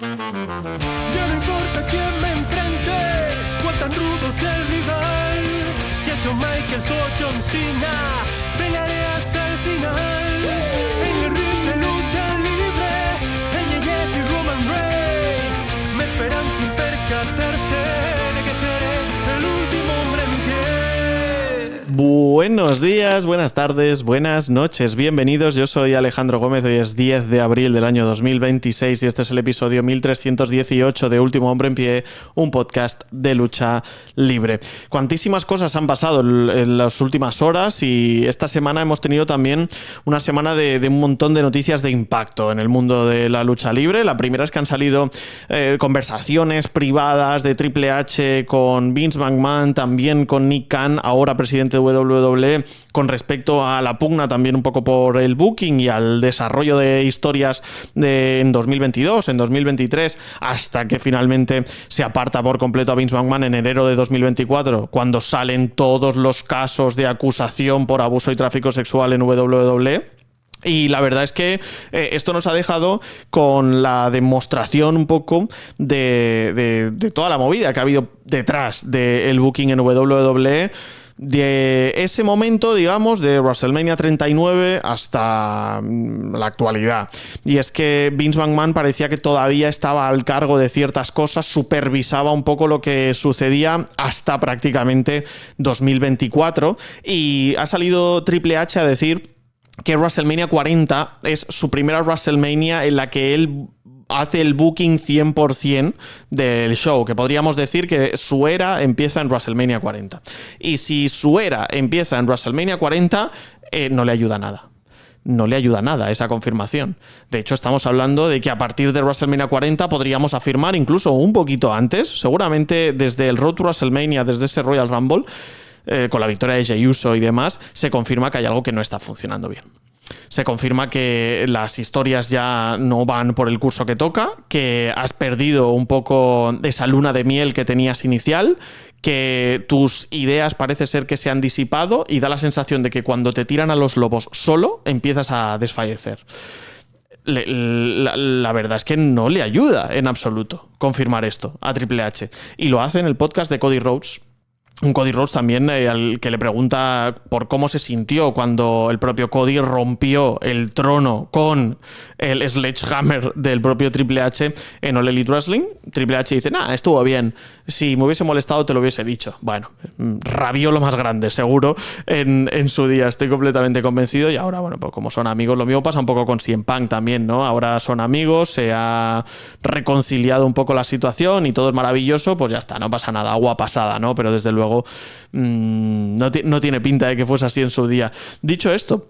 Ya no importa quién me enfrente, cuán tan rudo sea el rival. Si ha hecho Michaels o John Cena, pelearé hasta el final. En el ring de lucha libre, en JF y Roman Reigns, me esperan sin percatarse de que seré el último hombre en pie. Buenos días, buenas tardes, buenas noches, bienvenidos. Yo soy Alejandro Gómez, hoy es 10 de abril del año 2026 y este es el episodio 1318 de Último Hombre en Pie, un podcast de lucha libre. Cuantísimas cosas han pasado en las últimas horas y esta semana hemos tenido también una semana de un montón de noticias de impacto en el mundo de la lucha libre. La primera es que han salido conversaciones privadas de Triple H con Vince McMahon, también con Nick Khan, ahora presidente de WWE, con respecto a la pugna también un poco por el booking y al desarrollo de historias en 2022, en 2023, hasta que finalmente se aparta por completo a Vince McMahon en enero de 2024, cuando salen todos los casos de acusación por abuso y tráfico sexual en WWE. Y la verdad es que esto nos ha dejado con la demostración un poco de toda la movida que ha habido detrás del booking en WWE, de ese momento, digamos, de WrestleMania 39 hasta la actualidad. Y es que Vince McMahon parecía que todavía estaba al cargo de ciertas cosas, supervisaba un poco lo que sucedía hasta prácticamente 2024. Y ha salido Triple H a decir que WrestleMania 40 es su primera WrestleMania en la que él hace el booking 100% del show, que podríamos decir que su era empieza en WrestleMania 40. Y si su era empieza en WrestleMania 40, no le ayuda nada. No le ayuda nada esa confirmación. De hecho, estamos hablando de que a partir de WrestleMania 40 podríamos afirmar, incluso un poquito antes, seguramente desde el Road to WrestleMania, desde ese Royal Rumble, con la victoria de Jey Uso y demás, se confirma que hay algo que no está funcionando bien. Se confirma que las historias ya no van por el curso que toca, que has perdido un poco esa luna de miel que tenías inicial, que tus ideas parece ser que se han disipado y da la sensación de que cuando te tiran a los lobos solo empiezas a desfallecer. La verdad es que no le ayuda en absoluto confirmar esto a Triple H. Y lo hace en el podcast de Cody Rhodes. Un Cody Rhodes también al que le pregunta por cómo se sintió cuando el propio Cody rompió el trono con el sledgehammer del propio Triple H en All Elite Wrestling. Triple H dice, estuvo bien. Si me hubiese molestado te lo hubiese dicho. Bueno, rabió lo más grande, seguro, en su día. Estoy completamente convencido. Y ahora, bueno, pues como son amigos, lo mismo pasa un poco con CM Punk también, ¿no? Ahora son amigos, se ha reconciliado un poco la situación y todo es maravilloso, pues ya está, no pasa nada, agua pasada, ¿no? Pero desde luego no tiene pinta de que fuese así en su día. Dicho esto,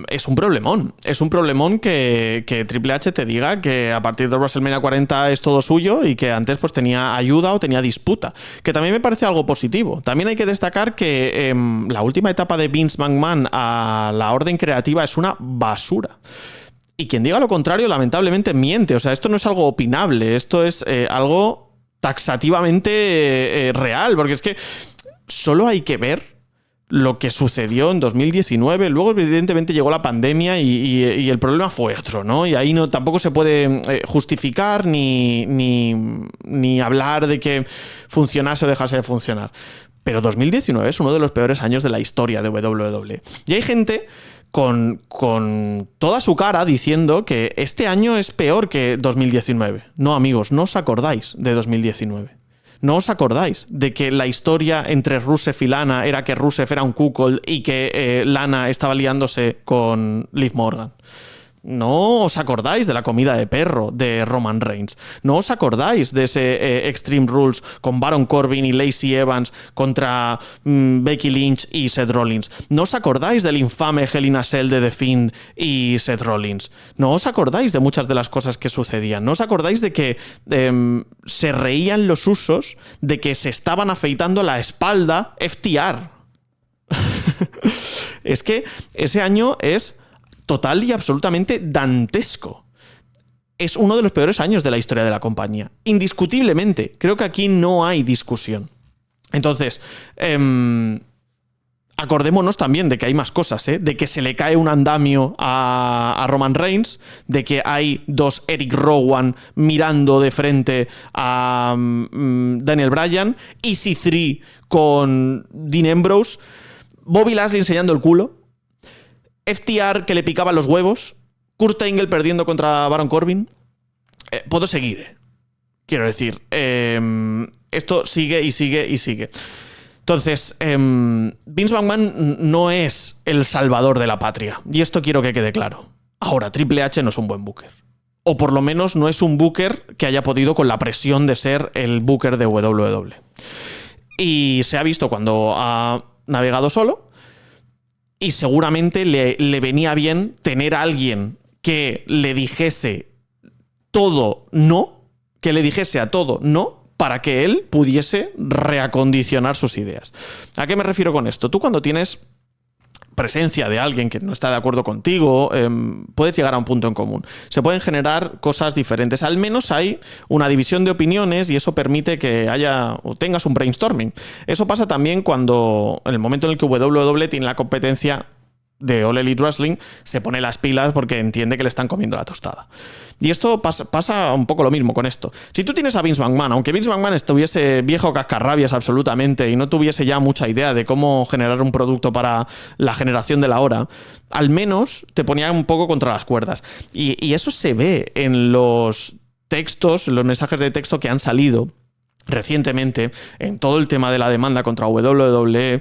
es un problemón. Es un problemón que Triple H te diga que a partir de WrestleMania 40 es todo suyo y que antes pues tenía ayuda o tenía disputa. Que también me parece algo positivo. También hay que destacar que la última etapa de Vince McMahon a la orden creativa es una basura. Y quien diga lo contrario, lamentablemente miente. O sea, esto no es algo opinable. Esto es algo taxativamente real. Porque es que solo hay que ver lo que sucedió en 2019, luego evidentemente llegó la pandemia y el problema fue otro, ¿no? Y ahí tampoco se puede justificar ni hablar de que funcionase o dejase de funcionar. Pero 2019 es uno de los peores años de la historia de WWE. Y hay gente con toda su cara diciendo que este año es peor que 2019. No, amigos, no os acordáis de 2019. ¿No os acordáis de que la historia entre Rusev y Lana era que Rusev era un cuckold y que Lana estaba liándose con Liv Morgan? ¿No os acordáis de la comida de perro de Roman Reigns? ¿No os acordáis de ese Extreme Rules con Baron Corbin y Lacey Evans contra Becky Lynch y Seth Rollins? ¿No os acordáis del infame Hell in a Cell de The Fiend y Seth Rollins? ¿No os acordáis de muchas de las cosas que sucedían? ¿No os acordáis de que se reían los usos de que se estaban afeitando la espalda FTR? Es que ese año es total y absolutamente dantesco. Es uno de los peores años de la historia de la compañía. Indiscutiblemente. Creo que aquí no hay discusión. Entonces, acordémonos también de que hay más cosas, ¿eh? De que se le cae un andamio a Roman Reigns, de que hay dos Eric Rowan mirando de frente a Daniel Bryan, EC3 con Dean Ambrose, Bobby Lashley enseñando el culo, FTR que le picaban los huevos, Kurt Angle perdiendo contra Baron Corbin. Puedo seguir, quiero decir, esto sigue y sigue y sigue. Entonces, Vince McMahon no es el salvador de la patria. Y esto quiero que quede claro. Ahora, Triple H no es un buen booker. O por lo menos no es un booker que haya podido con la presión de ser el booker de WWE. Y se ha visto cuando ha navegado solo. Y seguramente le venía bien tener a alguien que le dijese todo no. Que le dijese a todo no, para que él pudiese reacondicionar sus ideas. ¿A qué me refiero con esto? Tú cuando tienes presencia de alguien que no está de acuerdo contigo, puedes llegar a un punto en común. Se pueden generar cosas diferentes. Al menos hay una división de opiniones y eso permite que haya o tengas un brainstorming. Eso pasa también cuando, en el momento en el que WWE tiene la competencia de All Elite Wrestling, se pone las pilas porque entiende que le están comiendo la tostada. Y esto pasa un poco lo mismo con esto. Si tú tienes a Vince McMahon, aunque Vince McMahon estuviese viejo cascarrabias absolutamente y no tuviese ya mucha idea de cómo generar un producto para la generación de la hora, al menos te ponía un poco contra las cuerdas. Y eso se ve en los textos, en los mensajes de texto que han salido recientemente en todo el tema de la demanda contra WWE,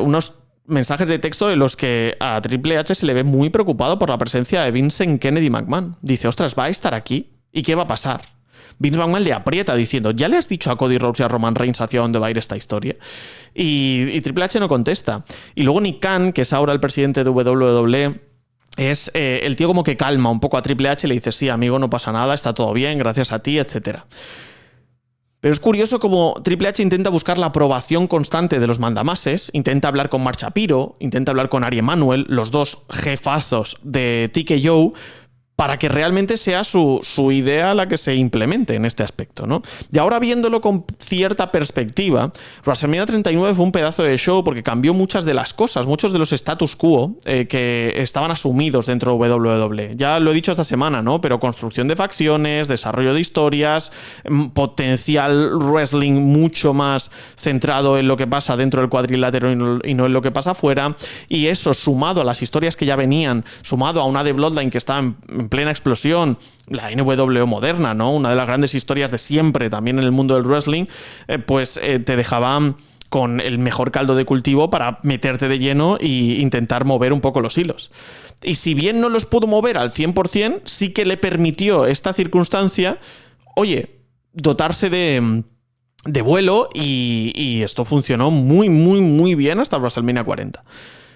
unos mensajes de texto en los que a Triple H se le ve muy preocupado por la presencia de Vincent Kennedy McMahon. Dice, ostras, ¿va a estar aquí? ¿Y qué va a pasar? Vince McMahon le aprieta diciendo, ¿ya le has dicho a Cody Rhodes y a Roman Reigns hacia dónde va a ir esta historia? Y Triple H no contesta. Y luego Nick Khan, que es ahora el presidente de WWE, es el tío como que calma un poco a Triple H y le dice, sí, amigo, no pasa nada, está todo bien, gracias a ti, etcétera. Pero es curioso como Triple H intenta buscar la aprobación constante de los mandamases, intenta hablar con Mark Shapiro, intenta hablar con Ari Emanuel, los dos jefazos de TKO, para que realmente sea su idea la que se implemente en este aspecto, ¿no? Y ahora viéndolo con cierta perspectiva, WrestleMania 39 fue un pedazo de show porque cambió muchas de las cosas, muchos de los status quo que estaban asumidos dentro de WWE. Ya lo he dicho esta semana, ¿no? Pero construcción de facciones, desarrollo de historias, potencial wrestling mucho más centrado en lo que pasa dentro del cuadrilátero y no en lo que pasa afuera. Y eso, sumado a las historias que ya venían, sumado a una de Bloodline que está en plena explosión, la NWO moderna, ¿no? Una de las grandes historias de siempre también en el mundo del wrestling, te dejaba con el mejor caldo de cultivo para meterte de lleno e intentar mover un poco los hilos. Y si bien no los pudo mover al 100%, sí que le permitió esta circunstancia, oye, dotarse de vuelo y esto funcionó muy, muy, muy bien hasta WrestleMania 40.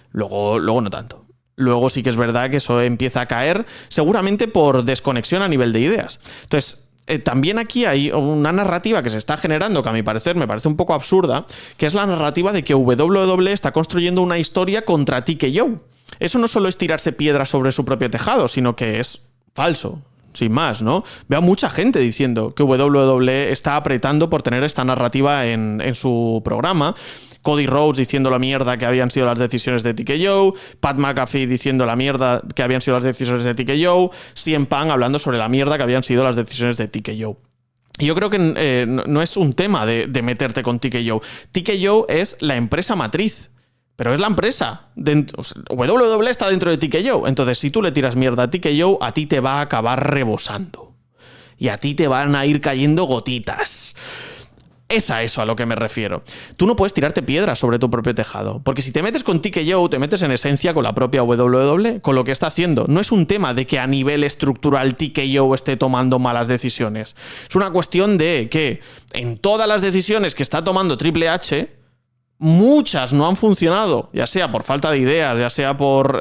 Luego no tanto. Luego sí que es verdad que eso empieza a caer, seguramente por desconexión a nivel de ideas. Entonces, también aquí hay una narrativa que se está generando que a mi parecer me parece un poco absurda, que es la narrativa de que WWE está construyendo una historia contra TKO. Eso no solo es tirarse piedras sobre su propio tejado, sino que es falso. Sin más, ¿no? Veo a mucha gente diciendo que WWE está apretando por tener esta narrativa en su programa. Cody Rhodes diciendo la mierda que habían sido las decisiones de TKO, Pat McAfee diciendo la mierda que habían sido las decisiones de TKO, CM Punk hablando sobre la mierda que habían sido las decisiones de TKO. Y yo creo que no es un tema de meterte con TKO. TKO es la empresa matriz. Pero es la empresa. WWE está dentro de TKO. Entonces, si tú le tiras mierda a TKO, a ti te va a acabar rebosando. Y a ti te van a ir cayendo gotitas. Es a eso a lo que me refiero. Tú no puedes tirarte piedras sobre tu propio tejado. Porque si te metes con TKO, te metes en esencia con la propia WWE, con lo que está haciendo. No es un tema de que a nivel estructural TKO esté tomando malas decisiones. Es una cuestión de que en todas las decisiones que está tomando Triple H, muchas no han funcionado, ya sea por falta de ideas, ya sea por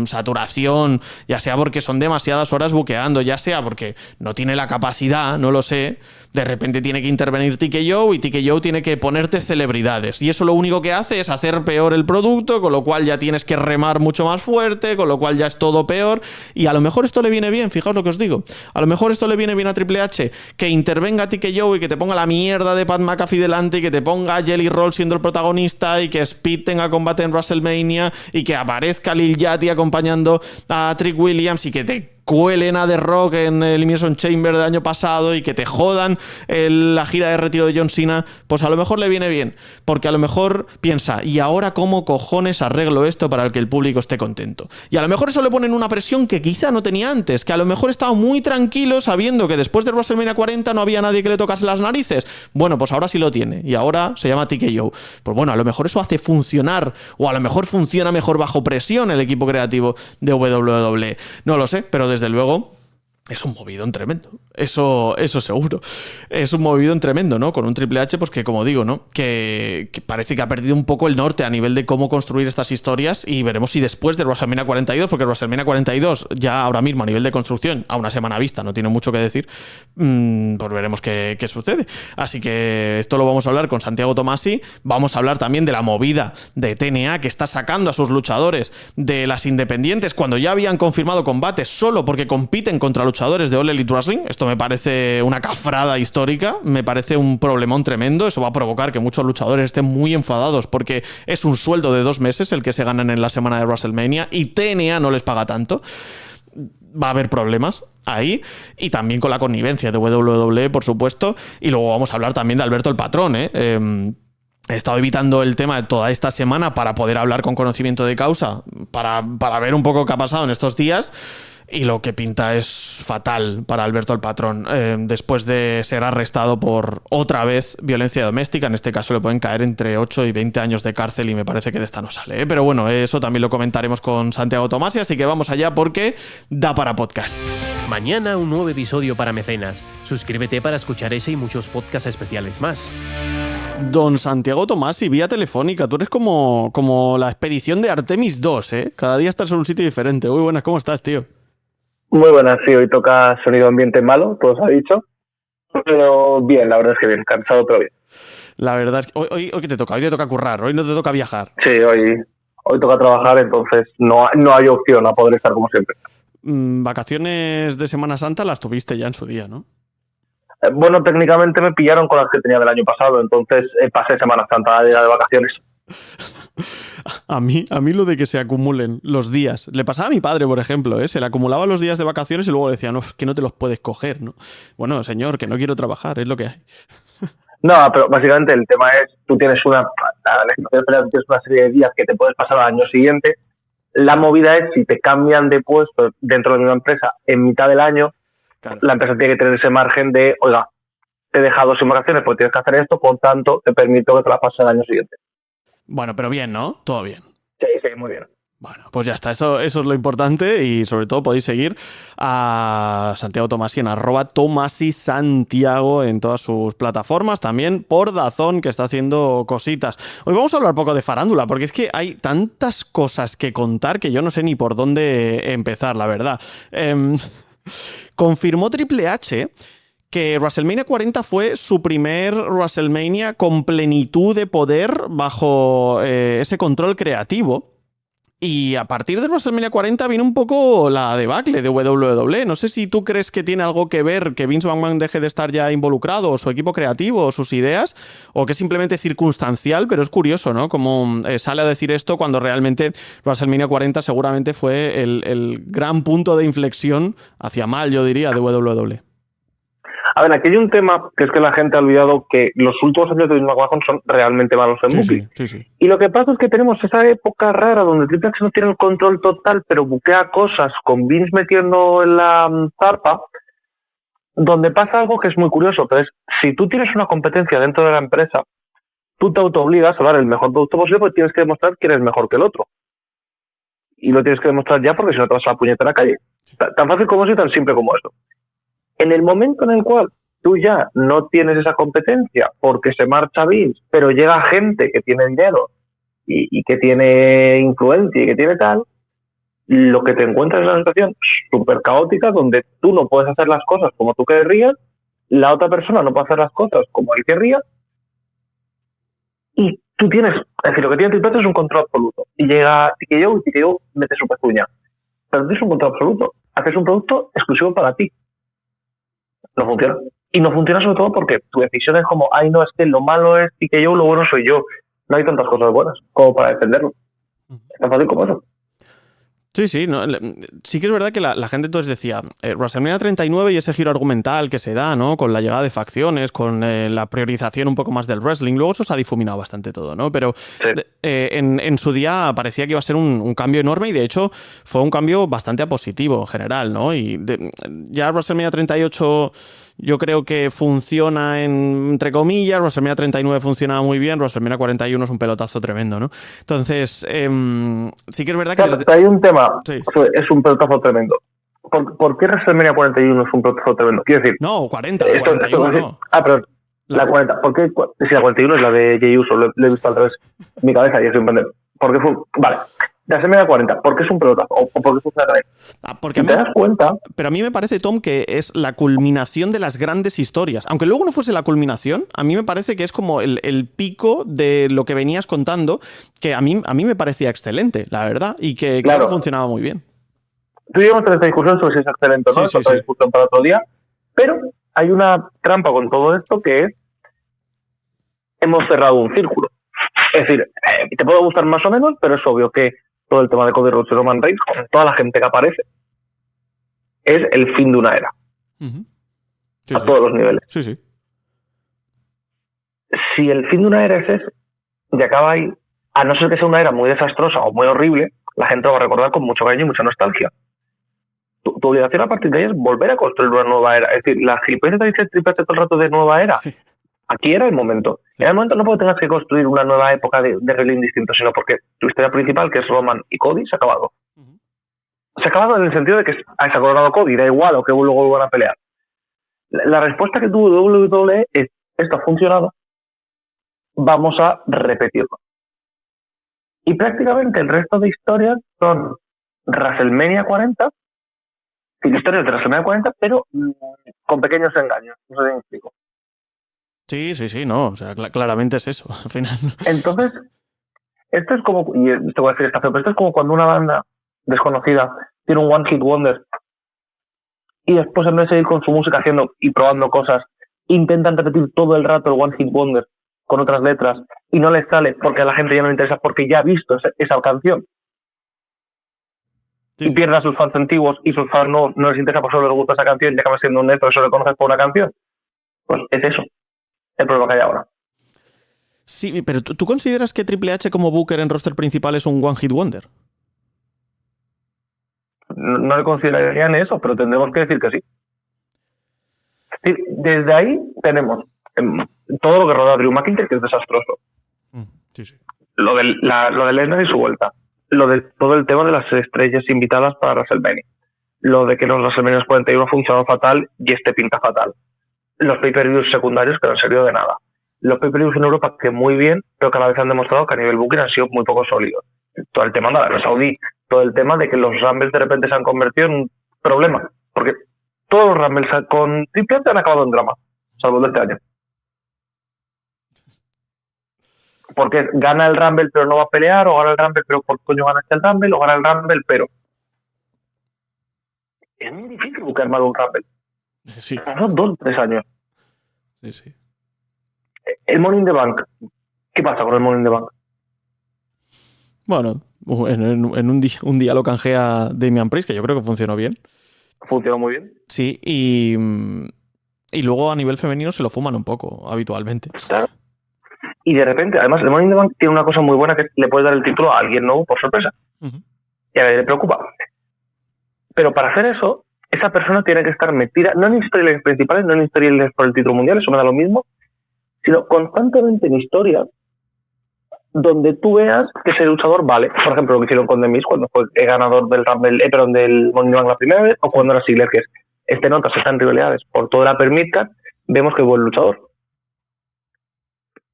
saturación, ya sea porque son demasiadas horas buqueando, ya sea porque no tiene la capacidad, no lo sé, De repente tiene que intervenir TKO y TKO tiene que ponerte celebridades. Y eso lo único que hace es hacer peor el producto, con lo cual ya tienes que remar mucho más fuerte, con lo cual ya es todo peor. Y a lo mejor esto le viene bien, fijaos lo que os digo. A lo mejor esto le viene bien a Triple H, que intervenga TKO y que te ponga la mierda de Pat McAfee delante y que te ponga a Jelly Roll siendo el protagonista y que Speed tenga combate en WrestleMania y que aparezca Lil Yachty acompañando a Trick Williams y que te cuelen a The Rock en el Elimination Chamber del año pasado y que te jodan la gira de retiro de John Cena, pues a lo mejor le viene bien, porque a lo mejor piensa, ¿y ahora cómo cojones arreglo esto para que el público esté contento? Y a lo mejor eso le ponen una presión que quizá no tenía antes, que a lo mejor estaba muy tranquilo sabiendo que después de WrestleMania 40 no había nadie que le tocase las narices. Bueno, pues ahora sí lo tiene, y ahora se llama TKO. Pues bueno, a lo mejor eso hace funcionar, o a lo mejor funciona mejor bajo presión el equipo creativo de WWE. No lo sé, pero desde luego es un movidón tremendo. Eso seguro. Es un movidón tremendo, ¿no? Con un Triple H, pues que como digo, ¿no? Que parece que ha perdido un poco el norte a nivel de cómo construir estas historias y veremos si después de WrestleMania 42, porque WrestleMania 42 ya ahora mismo a nivel de construcción, a una semana vista, no tiene mucho que decir, pues veremos qué sucede. Así que esto lo vamos a hablar con Santiago Tomasi. Vamos a hablar también de la movida de TNA que está sacando a sus luchadores de las independientes cuando ya habían confirmado combates solo porque compiten contra luchadores de All Elite Wrestling. Esto me parece una cafrada histórica, me parece un problemón tremendo. Eso va a provocar que muchos luchadores estén muy enfadados porque es un sueldo de 2 meses el que se ganan en la semana de WrestleMania y TNA no les paga tanto. Va a haber problemas ahí y también con la connivencia de WWE, por supuesto. Y luego vamos a hablar también de Alberto el Patrón, He estado evitando el tema de toda esta semana para poder hablar con conocimiento de causa, para ver un poco qué ha pasado en estos días. Y lo que pinta es fatal para Alberto el Patrón. Después de ser arrestado por otra vez violencia doméstica, en este caso le pueden caer entre 8 y 20 años de cárcel y me parece que de esta no sale, ¿eh? Pero bueno, eso también lo comentaremos con Santiago Tomasi, así que vamos allá porque da para podcast. Mañana un nuevo episodio para mecenas. Suscríbete para escuchar ese y muchos podcasts especiales más. Don Santiago Tomasi, vía telefónica. Tú eres como la expedición de Artemis 2, ¿eh? Cada día estás en un sitio diferente. Muy buenas, ¿cómo estás, tío? Muy buenas, sí, hoy toca sonido ambiente malo, todo se ha dicho, pero bien, la verdad es que bien, cansado pero bien. La verdad es que hoy ¿qué te toca? Hoy te toca currar, hoy no te toca viajar. Sí, hoy toca trabajar, entonces no hay opción a poder estar como siempre. Vacaciones de Semana Santa las tuviste ya en su día, ¿no? Bueno, técnicamente me pillaron con las que tenía del año pasado, entonces pasé Semana Santa ya de vacaciones. A mí lo de que se acumulen los días. Le pasaba a mi padre, por ejemplo, Se le acumulaban los días de vacaciones y luego decía, no, es que no te los puedes coger, ¿no? Bueno, señor, que no quiero trabajar, es lo que hay. No, pero básicamente el tema es, tú tienes una serie de días que te puedes pasar al año siguiente. La movida es si te cambian de puesto dentro de una empresa en mitad del año, claro. La empresa tiene que tener ese margen de, oiga, te he dejado sin vacaciones porque tienes que hacer esto, por tanto, te permito que te las pases al año siguiente. Bueno, pero bien, ¿no? Todo bien. Sí, muy bien. Bueno, pues ya está, eso es lo importante y sobre todo podéis seguir a Santiago Tomasi en @TomasiSantiago en todas sus plataformas, también por DAZN que está haciendo cositas. Hoy vamos a hablar un poco de farándula porque es que hay tantas cosas que contar que yo no sé ni por dónde empezar, la verdad. Confirmó Triple H que WrestleMania 40 fue su primer WrestleMania con plenitud de poder bajo ese control creativo. Y a partir de WrestleMania 40 viene un poco la debacle de WWE. No sé si tú crees que tiene algo que ver que Vince McMahon deje de estar ya involucrado, o su equipo creativo, o sus ideas, o que es simplemente circunstancial, pero es curioso, ¿no? Como sale a decir esto cuando realmente WrestleMania 40 seguramente fue el gran punto de inflexión hacia mal, yo diría, de WWE. A ver, aquí hay un tema que es que la gente ha olvidado que los últimos años de Vince McMahon son realmente malos en booking. Sí. Y lo que pasa es que tenemos esa época rara donde Triple H no tiene el control total, pero buquea cosas con Vince metiendo en la zarpa, donde pasa algo que es muy curioso, pero es, si tú tienes una competencia dentro de la empresa, tú te autoobligas a dar el mejor producto posible porque tienes que demostrar que eres mejor que el otro. Y lo tienes que demostrar ya porque si no te vas a la puñetera calle. Tan fácil como eso y tan simple como eso. En el momento en el cual tú ya no tienes esa competencia porque se marcha Vince, pero llega gente que tiene dinero y que tiene influencia y que tiene tal, lo que te encuentras es una situación súper caótica donde tú no puedes hacer las cosas como tú querrías la otra persona no puede hacer las cosas como él querría, y tú tienes, es decir, lo que tiene Triple H es un control absoluto. Y llega TKO y TKO mete su pezuña. Pero tienes un control absoluto. Haces un producto exclusivo para ti. No funciona. Y no funciona sobre todo porque tu decisión es como, ay, no, es que lo malo es TKO, lo bueno soy yo. No hay tantas cosas buenas como para defenderlo. Es tan fácil como eso. Sí, no, sí que es verdad que la gente entonces decía WrestleMania 39 y ese giro argumental que se da, ¿no? Con la llegada de facciones, con la priorización un poco más del wrestling. Luego eso se ha difuminado bastante todo, ¿no? Pero sí. En su día parecía que iba a ser un cambio enorme y de hecho fue un cambio bastante positivo en general, ¿no? Y ya WrestleMania 38 yo creo que funciona entre comillas, WrestleMania 39 funciona muy bien, WrestleMania 41 es un pelotazo tremendo, ¿no? Entonces, sí que es verdad que... Claro, hay un tema, sí. Es un pelotazo tremendo. ¿Por qué WrestleMania 41 es un pelotazo tremendo? Quiero decir... No, 40, 41 no. Pero la 40, ¿por qué? Si la 41 es la de Jey Uso, lo he visto al revés en mi cabeza y estoy en pendejo. ¿Por qué fue? Vale. La WrestleMania 40, ¿por qué es un pelotazo? ¿O por qué funciona también? Porque te das cuenta... Pero a mí me parece, Tom, que es la culminación de las grandes historias. Aunque luego no fuese la culminación, a mí me parece que es como el pico de lo que venías contando, que a mí me parecía excelente, la verdad, y que claro que funcionaba muy bien. Tuvimos esta discusión sobre si es excelente o no, sí, otra discusión para otro día, pero hay una trampa con todo esto que es hemos cerrado un círculo. Es decir, te puede gustar más o menos, pero es obvio que todo el tema de Cody Rhodes y Roman Reigns, con toda la gente que aparece, es el fin de una era. Sí, a todos los niveles. Sí, sí. Si el fin de una era es ese, y acaba ahí, a no ser que sea una era muy desastrosa o muy horrible, la gente lo va a recordar con mucho cariño y mucha nostalgia. Tu obligación a partir de ahí es volver a construir una nueva era. Es decir, la gilipollas te dice Triple H todo el rato de nueva era. Sí. Aquí era el momento. Era el momento no porque tengas que construir una nueva época de wrestling distinto, sino porque tu historia principal, que es Roman y Cody, se ha acabado. Se ha acabado en el sentido de que se ha coronado Cody, da igual o que luego van a pelear. La respuesta que tuvo WWE es, esto ha funcionado, vamos a repetirlo. Y prácticamente el resto de historias son WrestleMania 40, historias de WrestleMania 40, pero con pequeños engaños. No sé si me explico. Sí, no, o sea, claramente es eso, al final. Entonces, esto es como, y te voy a decir esta fe, pero esto es como cuando una banda desconocida tiene un one hit wonder y después en vez de seguir con su música haciendo y probando cosas, intentan repetir todo el rato el one hit wonder con otras letras y no les sale porque a la gente ya no le interesa porque ya ha visto esa canción. Sí. Y pierde a sus fans antiguos y sus fans no les interesa por solo les gusta esa canción y acaba siendo un net, pero solo le conoces por una canción. Pues es eso. El problema que hay ahora. Sí, pero ¿tú consideras que Triple H como booker en roster principal es un one hit wonder? No le considerarían eso, pero tendremos que decir que sí. Desde ahí tenemos todo lo que rodea a Drew McIntyre, que es desastroso. Sí. Lo de Lesnar y su vuelta. Lo de todo el tema de las estrellas invitadas para WrestleMania. Lo de que los WrestleMania 41 ha funcionado fatal y este pinta fatal. Los pay-per-views secundarios que no han servido de nada. Los pay-per-views en Europa que muy bien, pero cada vez han demostrado que a nivel booking han sido muy poco sólidos. Todo el tema de la Saudí, todo el tema de que los Rumbles de repente se han convertido en un problema, porque todos los Rumbles con Triple H han acabado en drama, salvo el de este año. Porque gana el Rumble pero no va a pelear, o gana el Rumble pero por coño ganaste el Rumble, o gana el Rumble pero... Es muy difícil buscar mal un Rumble. Sí. Pasaron 2-3 años. Sí. El Money in the Bank. ¿Qué pasa con el Money in the Bank? Bueno, en un día lo canjea Damian Priest, que yo creo que funcionó bien. Funcionó muy bien. Sí, y luego a nivel femenino se lo fuman un poco, habitualmente. Claro. Y de repente, además, el Money in the Bank tiene una cosa muy buena, que le puedes dar el título a alguien nuevo por sorpresa. Y a nadie le preocupa. Pero para hacer eso, esa persona tiene que estar metida, no en historias principales, no en historias por el título mundial, eso me da lo mismo, sino constantemente en historias donde tú veas que ese luchador vale. Por ejemplo, lo que hicieron con The Miz cuando fue el ganador del Rumble, del Money in the Bank la primera vez, o cuando era Ziggler, que es nota, se están en rivalidades por toda la permitcan, vemos que es buen luchador.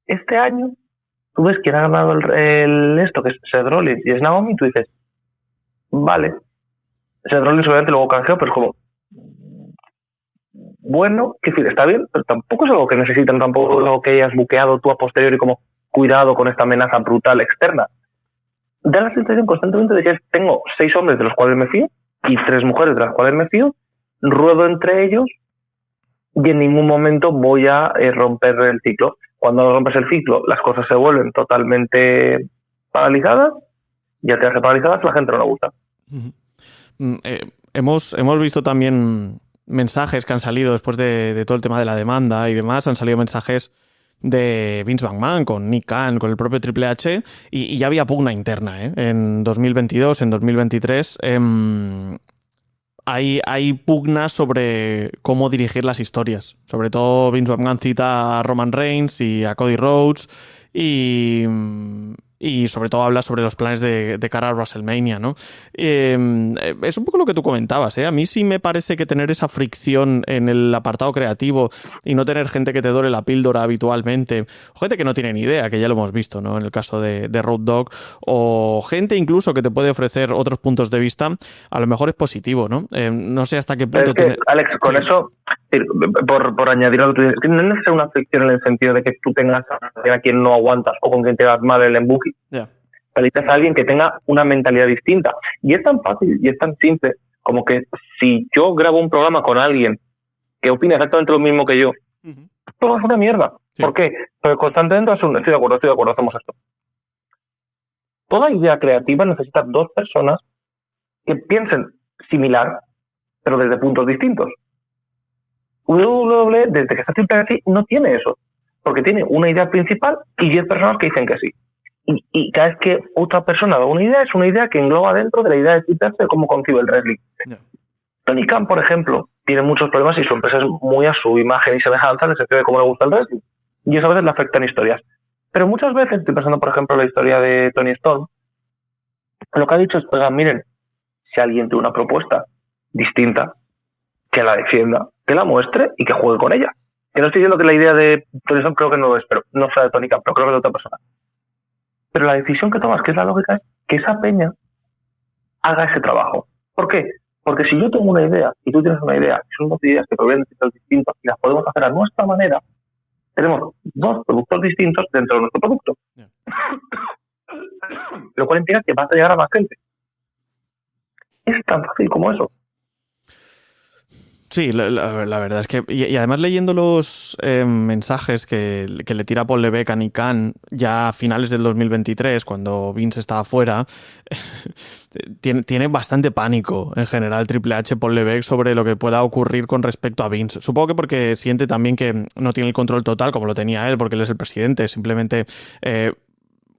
Este año, tú ves quién ha ganado esto, que es Seth Rollins y es Naomi, y tú dices, vale. Seth Rollins obviamente luego canjeó, pero es como... bueno, que decir, está bien, pero tampoco es algo que necesitan, tampoco es algo que hayas buqueado tú a posteriori como cuidado con esta amenaza brutal externa. Da la sensación constantemente de que tengo 6 hombres de los cuales me fío y 3 mujeres de las cuales me fío, ruedo entre ellos y en ningún momento voy a romper el ciclo. Cuando rompes el ciclo, las cosas se vuelven totalmente paralizadas, ya te hace paralizadas, la gente no le gusta. Hemos visto también mensajes que han salido después de todo el tema de la demanda y demás. Han salido mensajes de Vince McMahon con Nick Khan, con el propio Triple H, y ya había pugna interna, ¿eh? En 2022, en 2023. Hay pugnas sobre cómo dirigir las historias. Sobre todo Vince McMahon cita a Roman Reigns y a Cody Rhodes y sobre todo habla sobre los planes de cara a WrestleMania, ¿no? Es un poco lo que tú comentabas, ¿eh? A mí sí me parece que tener esa fricción en el apartado creativo y no tener gente que te dore la píldora habitualmente, o gente que no tiene ni idea, que ya lo hemos visto, ¿no? En el caso de Road Dogg, o gente incluso que te puede ofrecer otros puntos de vista, a lo mejor es positivo, ¿no? No sé hasta qué punto... Alex, con eso, por añadir algo, no es necesaria una fricción en el sentido de que tú tengas a quien no aguantas o con quien te vas mal el embuque. Yeah. Necesitas a alguien que tenga una mentalidad distinta. Y es tan fácil y es tan simple como que si yo grabo un programa con alguien que opina exactamente lo mismo que yo, todo es una mierda. Sí. ¿Por qué? Porque constantemente estoy de acuerdo, hacemos esto. Toda idea creativa necesita 2 personas que piensen similar, pero desde puntos distintos. WWE, desde que está Triple H, no tiene eso. Porque tiene una idea principal y 10 personas que dicen que sí. Y cada vez que otra persona da una idea, es una idea que engloba dentro de la idea de Triple H de cómo concibe el wrestling. Yeah. Tony Khan, por ejemplo, tiene muchos problemas y su empresa es muy a su imagen y semejanza en el sentido de cómo le gusta el wrestling. Y eso a veces le afecta en historias. Pero muchas veces, estoy pensando, por ejemplo, en la historia de Tony Storm, lo que ha dicho es, oigan, miren, si alguien tiene una propuesta distinta, que la defienda, que la muestre y que juegue con ella. Que no estoy diciendo que la idea de Tony Storm creo que no lo es, pero no sea de Tony Khan, pero creo que es de otra persona. Pero la decisión que tomas, que es la lógica, es que esa peña haga ese trabajo. ¿Por qué? Porque si yo tengo una idea y tú tienes una idea, son 2 ideas que provienen de sitios distintos y las podemos hacer a nuestra manera, tenemos 2 productos distintos dentro de nuestro producto. Yeah. Lo cual implica que vas a llegar a más gente. Es tan fácil como eso. Sí, la verdad es que... Y además leyendo los mensajes que le tira Paul Levesque a Nick Khan ya a finales del 2023, cuando Vince estaba fuera, tiene bastante pánico en general Triple H, Paul Levesque, sobre lo que pueda ocurrir con respecto a Vince. Supongo que porque siente también que no tiene el control total como lo tenía él, porque él es el presidente, simplemente...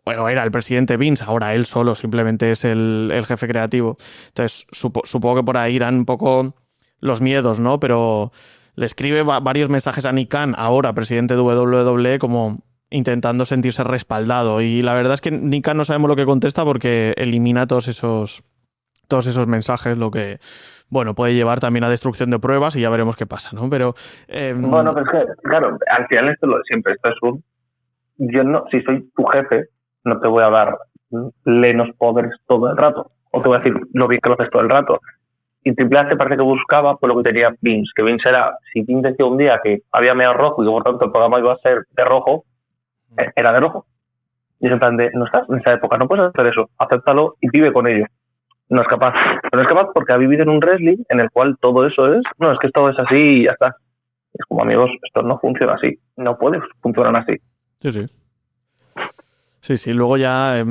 Bueno, era el presidente Vince, ahora él solo simplemente es el jefe creativo. Entonces, supongo que por ahí irán un poco... los miedos, ¿no? Pero le escribe varios mensajes a Nick Khan, ahora presidente de WWE, como intentando sentirse respaldado. Y la verdad es que Nick Khan no sabemos lo que contesta porque elimina todos esos mensajes, lo que, bueno, puede llevar también a destrucción de pruebas y ya veremos qué pasa, ¿no? Pero... Bueno, pero es que, claro, al final esto lo de siempre, esto es un... Yo no, si soy tu jefe, no te voy a dar plenos poderes todo el rato. O te voy a decir lo bien que lo haces todo el rato. Y Triple H parece que buscaba por lo que tenía Vince, que Vince era, si Vince decía un día que había medio rojo y que por tanto el programa iba a ser de rojo, era de rojo. Y es en plan de, no estás en esa época, no puedes hacer eso, acéptalo y vive con ello. No es capaz. Pero no es capaz porque ha vivido en un wrestling en el cual todo eso es, no, es que esto es así y ya está. Es como, amigos, esto no funciona así, no puede funcionar así. Sí, luego ya...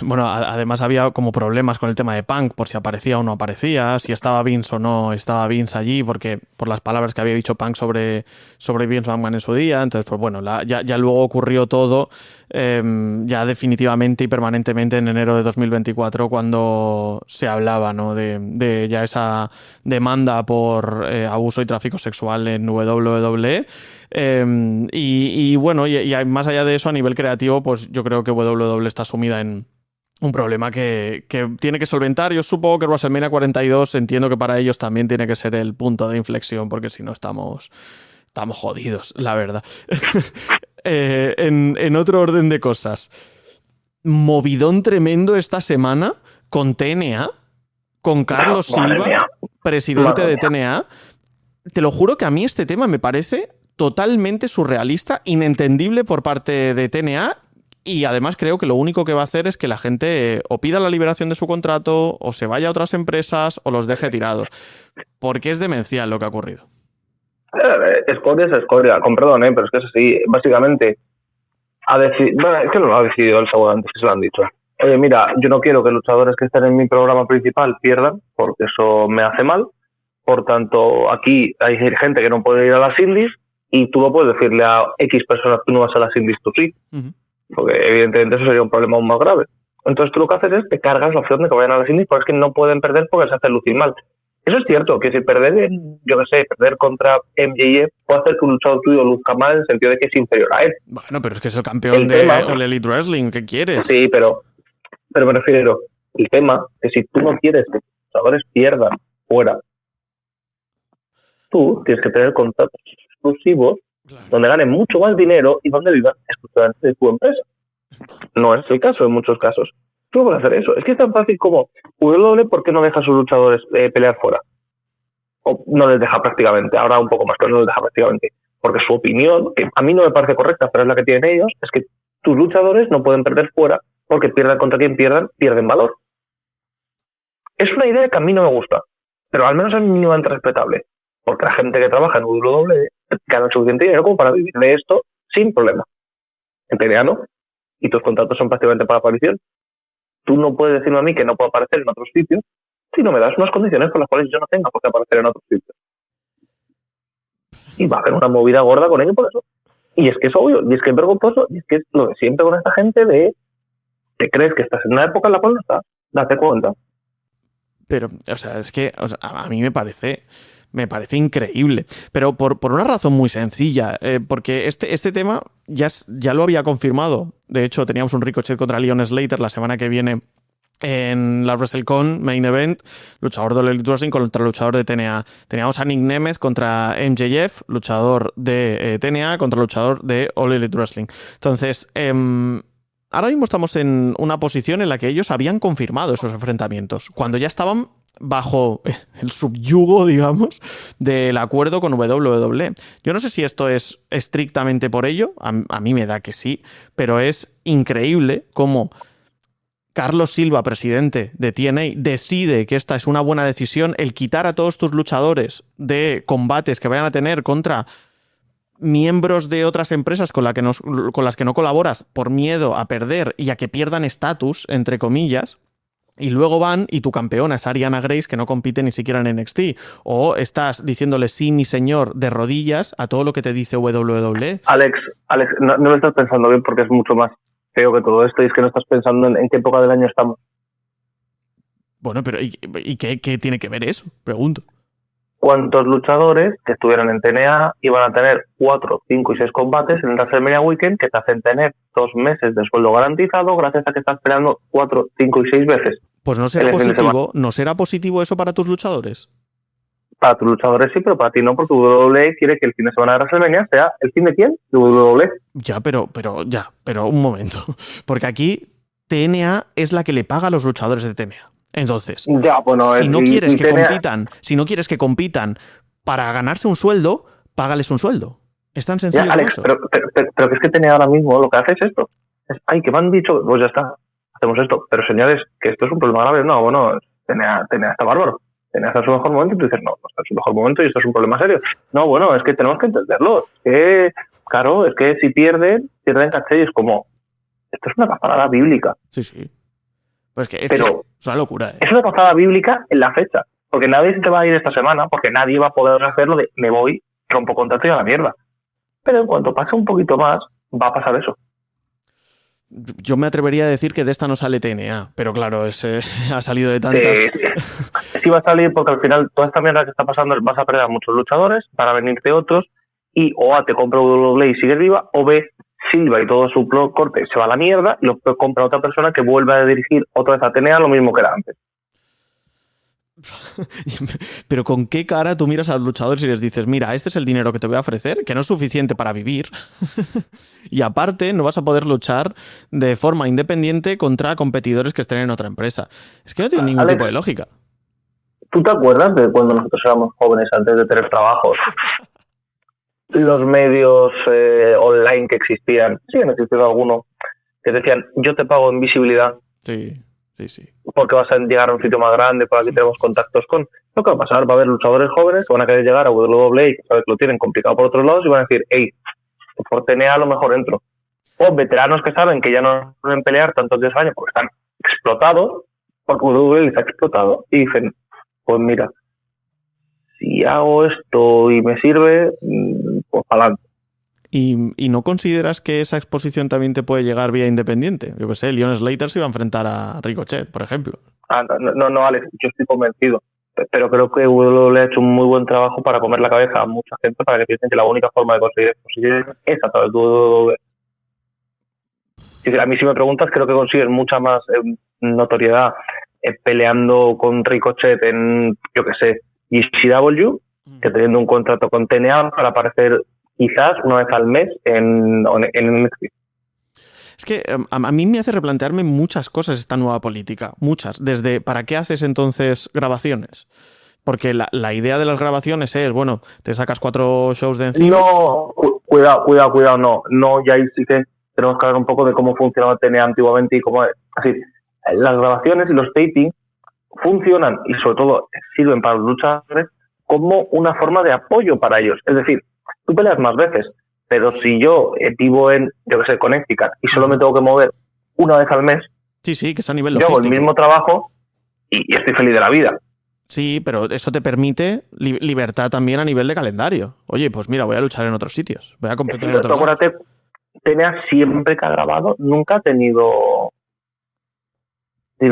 Bueno, además había como problemas con el tema de Punk, por si aparecía o no aparecía, si estaba Vince o no estaba Vince allí, porque por las palabras que había dicho Punk sobre Vince McMahon en su día. Entonces, pues bueno, ya luego ocurrió todo ya definitivamente y permanentemente en enero de 2024, cuando se hablaba, ¿no? de ya esa demanda por abuso y tráfico sexual en WWE. Y bueno, y más allá de eso, a nivel creativo, pues yo creo que WWE está sumida en un problema que tiene que solventar. Yo supongo que WrestleMania 42, entiendo que para ellos también tiene que ser el punto de inflexión, porque si no estamos jodidos, la verdad. En otro orden de cosas, movidón tremendo esta semana con TNA, con Carlos Silva, presidente de TNA. te lo juro que a mí este tema me parece totalmente surrealista, inentendible por parte de TNA, y además creo que lo único que va a hacer es que la gente o pida la liberación de su contrato, o se vaya a otras empresas, o los deje tirados. Porque es demencial lo que ha ocurrido. Escoria es escoria, con perdón, pero es que es así. Básicamente, es que no lo ha decidido el sábado antes, que se lo han dicho. Oye, mira, yo no quiero que luchadores que estén en mi programa principal pierdan, porque eso me hace mal. Por tanto, aquí hay gente que no puede ir a las indies, y tú no puedes decirle a X personas tú no vas a las indies, tú sí. Porque evidentemente eso sería un problema aún más grave. Entonces tú lo que haces es te cargas la opción de que vayan a las indies, porque es que no pueden perder porque se hace lucir mal. Eso es cierto, que si perder, perder contra MJF puede hacer que un luchador tuyo luzca mal en el sentido de que es inferior a él. Bueno, pero es que es el campeón de All Elite Wrestling, ¿qué quieres? Sí, pero me refiero, el tema es que si tú no quieres que los luchadores pierdan fuera, tú tienes que tener contratos exclusivos, claro, donde ganen mucho más dinero y donde vivan exclusivamente de tu empresa. No es el caso en muchos casos. Tú no puedes hacer eso. Es que es tan fácil como WWE, ¿por qué no deja a sus luchadores pelear fuera? O no les deja prácticamente, ahora un poco más, pero no les deja prácticamente. Porque su opinión, que a mí no me parece correcta, pero es la que tienen ellos, es que tus luchadores no pueden perder fuera porque pierdan contra quien pierdan, pierden valor. Es una idea que a mí no me gusta, pero al menos es mínimamente respetable. Porque la gente que trabaja en WWE gana suficiente dinero como para vivir de esto sin problema. En TNA no. Y tus contratos son prácticamente para aparición. Tú no puedes decirme a mí que no puedo aparecer en otros sitios si no me das unas condiciones por las cuales yo no tenga por qué aparecer en otros sitios. Y va a haber una movida gorda con ello por eso. Y es que es obvio, y es que es vergonzoso, y es que es lo de siempre con esta gente de que crees que estás en una época en la cual no estás. Date cuenta. Pero, o sea, es que a mí me parece increíble. Pero por una razón muy sencilla. Porque este tema ya lo había confirmado. De hecho, teníamos un Ricochet contra Leon Slater la semana que viene en la WrestleCon Main Event. Luchador de All Elite Wrestling contra luchador de TNA. Teníamos a Nick Nemeth contra MJF, luchador de TNA contra luchador de All Elite Wrestling. Entonces, ahora mismo estamos en una posición en la que ellos habían confirmado esos enfrentamientos, cuando ya estaban bajo el subyugo, digamos, del acuerdo con WWE. Yo no sé si esto es estrictamente por ello, a mí me da que sí, pero es increíble cómo Carlos Silva, presidente de TNA, decide que esta es una buena decisión, el quitar a todos tus luchadores de combates que vayan a tener contra miembros de otras empresas con las que no colaboras por miedo a perder y a que pierdan estatus, entre comillas. Y luego van y tu campeona es Ariana Grace, que no compite ni siquiera en NXT. O estás diciéndole sí, mi señor, de rodillas a todo lo que te dice WWE. Alex, no lo estás pensando bien porque es mucho más feo que todo esto y es que no estás pensando en qué época del año estamos. Bueno, pero ¿y qué tiene que ver eso? Pregunto. ¿Cuántos luchadores que estuvieran en TNA iban a tener 4, 5 y 6 combates en el WrestleMania Weekend que te hacen tener 2 meses de sueldo garantizado gracias a que estás peleando 4, 5 y 6 veces? Pues ¿no será positivo eso para tus luchadores? Para tus luchadores sí, pero para ti no, porque WWE quiere que el fin de semana de WrestleMania sea ¿el fin de quién? De WWE. Ya, pero un momento. Porque aquí TNA es la que le paga a los luchadores de TNA. Entonces, ya, bueno, si no quieres que compitan para ganarse un sueldo, págales un sueldo. Es tan sencillo ya, Alex, como eso. Pero que es que TNA ahora mismo lo que hace es esto. Que me han dicho, pues ya está, hacemos esto. Pero señales, que esto es un problema grave. No, bueno, TNA está bárbaro. TNA está en su mejor momento y tú dices, no está en su mejor momento y esto es un problema serio. No, bueno, es que tenemos que entenderlo. Claro, es que si pierden caché y es como, esto es una cazada bíblica. Sí. Pues que pero es una locura. Es una cazada bíblica en la fecha. Porque nadie se te va a ir esta semana, porque nadie va a poder hacerlo de me voy, rompo contrato y a la mierda. Pero en cuanto pase un poquito más, va a pasar eso. Yo me atrevería a decir que de esta no sale TNA, pero claro, ha salido de tantas. Sí va a salir porque al final toda esta mierda que está pasando vas a perder a muchos luchadores, van a venirte otros y o A te compra WWE y sigues viva, o B Silva y todo su corte se va a la mierda y lo compra otra persona que vuelve a dirigir otra vez a TNA lo mismo que era antes. Pero ¿con qué cara tú miras a los luchadores y les dices, mira, este es el dinero que te voy a ofrecer, que no es suficiente para vivir y aparte no vas a poder luchar de forma independiente contra competidores que estén en otra empresa? Es que no tiene ningún tipo de lógica. ¿Tú te acuerdas de cuando nosotros éramos jóvenes antes de tener trabajos? Los medios online que existían, siguen existiendo algunos, que decían, yo te pago en visibilidad. Sí. Porque vas a llegar a un sitio más grande, por aquí tenemos contactos con... Lo que va a pasar, va a haber luchadores jóvenes que van a querer llegar a WWE, que sabes que lo tienen complicado por otros lados, y van a decir, hey, por TNA a lo mejor entro. O veteranos que saben que ya no pueden pelear tantos 10 años porque están explotados, porque WWE les ha explotado, y dicen, pues mira, si hago esto y me sirve, pues para adelante. ¿Y no consideras que esa exposición también te puede llegar vía independiente? Yo qué sé, Leon Slater se iba a enfrentar a Ricochet, por ejemplo. No, Alex, yo estoy convencido. Pero creo que WWE ha hecho un muy buen trabajo para comer la cabeza a mucha gente para que piensen que la única forma de conseguir exposición es a través de WWE. A mí, si me preguntas, creo que consiguen mucha más notoriedad peleando con Ricochet en, yo qué sé, ECW, que teniendo un contrato con TNA para aparecer quizás una vez al mes en NXT. Es que a mí me hace replantearme muchas cosas esta nueva política, muchas. Desde, ¿para qué haces entonces grabaciones? Porque la idea de las grabaciones es, bueno, te sacas 4 shows de encima. No, cuidado, no, ya ahí sí que tenemos que hablar un poco de cómo funcionaba TNA antiguamente y cómo es. Así, las grabaciones y los tapings funcionan y sobre todo sirven para los luchadores como una forma de apoyo para ellos. Es decir, tú peleas más veces, pero si yo vivo en, yo que sé, Connecticut y solo me tengo que mover una vez al mes, sí, que es a nivel yo logístico. hago el mismo trabajo y estoy feliz de la vida. Sí, pero eso te permite libertad también a nivel de calendario. Oye, pues mira, voy a luchar en otros sitios, voy a competir en otros lados. Acuérdate, TNA siempre que ha grabado nunca ha tenido...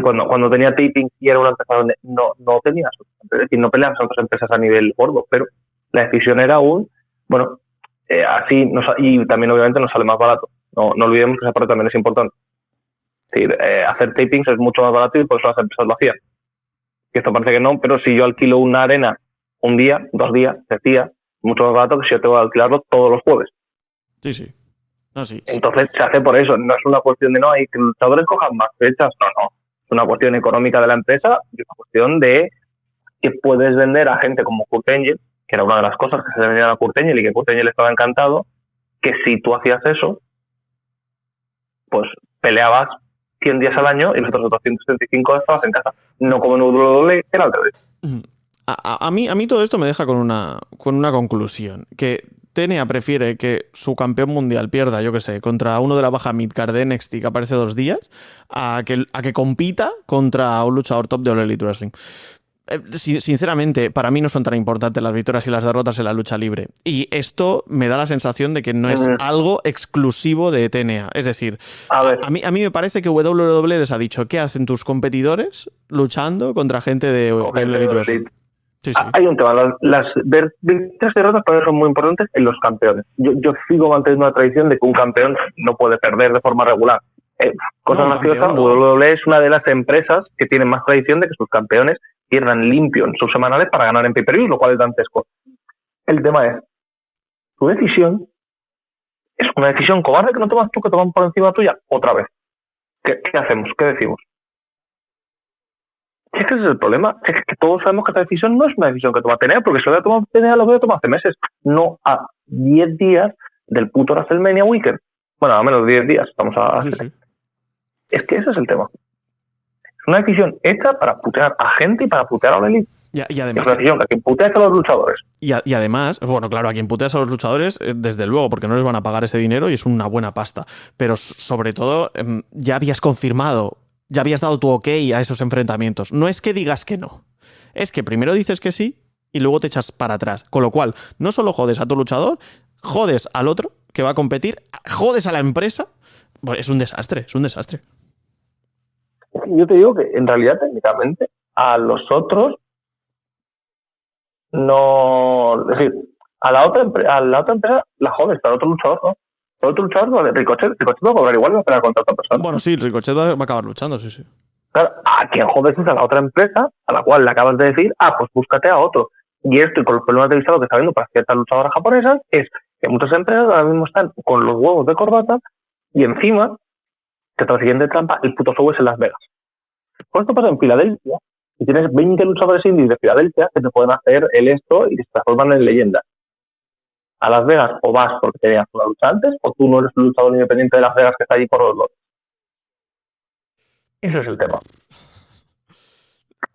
Cuando tenía taping y era una empresa donde no tenía, es decir, no peleaban otras empresas a nivel gordo, pero la decisión era así, y también obviamente nos sale más barato. No olvidemos que esa parte también es importante. Es decir, hacer tapings es mucho más barato y por eso las empresas lo hacían. Que esto parece que no, pero si yo alquilo una arena un día, 2 días, 3 días, mucho más barato que si yo tengo que alquilarlo todos los jueves. Sí. No, sí. Entonces se hace por eso, no es una cuestión de hay que los luchadores cojan más fechas, no. Es una cuestión económica de la empresa y una cuestión de que puedes vender a gente como Kurt Angle, que era una de las cosas que se le vendían a Kurt Angle y que Kurt Angle estaba encantado, que si tú hacías eso, pues peleabas 100 días al año y los otros 275 estabas en casa. No como en WWE, era al revés. A mí todo esto me deja con una conclusión, que TNA prefiere que su campeón mundial pierda, yo que sé, contra uno de la baja midcard de NXT que aparece 2 días, a que compita contra un luchador top de All Elite Wrestling. Sinceramente, para mí no son tan importantes las victorias y las derrotas en la lucha libre. Y esto me da la sensación de que no es algo exclusivo de TNA. Es decir, a mí me parece que WWE les ha dicho, ¿qué hacen tus competidores luchando contra gente de All Elite Wrestling? Sí. Hay un tema, las victorias y derrotas para mí son muy importantes en los campeones. Yo sigo manteniendo la tradición de que un campeón no puede perder de forma regular. Cosa graciosa, WWE es una de las empresas que tienen más tradición de que sus campeones pierdan limpio en sus semanales para ganar en pay-per-view, lo cual es dantesco. El tema es, tu decisión es una decisión cobarde que no tomas tú, que toman por encima tuya otra vez. ¿Qué hacemos? ¿Qué decimos? Es que ese es el problema. Es que todos sabemos que esta decisión no es una decisión que toma TNA, porque si lo había tomado TNA, lo había tomado hace meses. No a 10 días del puto WrestleMania Weekend. Bueno, a menos de 10 días. Estamos a... Sí. Es que ese es el tema. Es una decisión hecha para putear a gente y para putear a la elite. Y además, es una decisión que a quien puteas a los luchadores. Y además, bueno, claro, a quien puteas a los luchadores, desde luego, porque no les van a pagar ese dinero y es una buena pasta. Pero sobre todo, ya habías confirmado, ya habías dado tu ok a esos enfrentamientos. No es que digas que no. Es que primero dices que sí y luego te echas para atrás. Con lo cual, no solo jodes a tu luchador, jodes al otro que va a competir, jodes a la empresa. Pues es un desastre, es un desastre. Yo te digo que en realidad técnicamente a los otros no, es decir, a la otra empresa la jodes, pero al otro luchador no. El otro luchador, Ricochet va a cobrar igual y va a pelear contra otra persona. Bueno, sí, Ricochet va a acabar luchando, sí. Claro, a quien jodes es a la otra empresa a la cual le acabas de decir, pues búscate a otro. Y esto, y con los problemas de visado que está habiendo para ciertas luchadoras japonesas, es que muchas empresas ahora mismo están con los huevos de corbata y encima, que tras la siguiente trampa, el puto show es en Las Vegas. Por esto pasa en Filadelfia, Y tienes 20 luchadores indies de Filadelfia que te pueden hacer esto y se transforman en leyendas. A Las Vegas o vas porque tenías una lucha antes, o tú no eres un luchador independiente de Las Vegas que está allí por los lotes. Ese es el tema.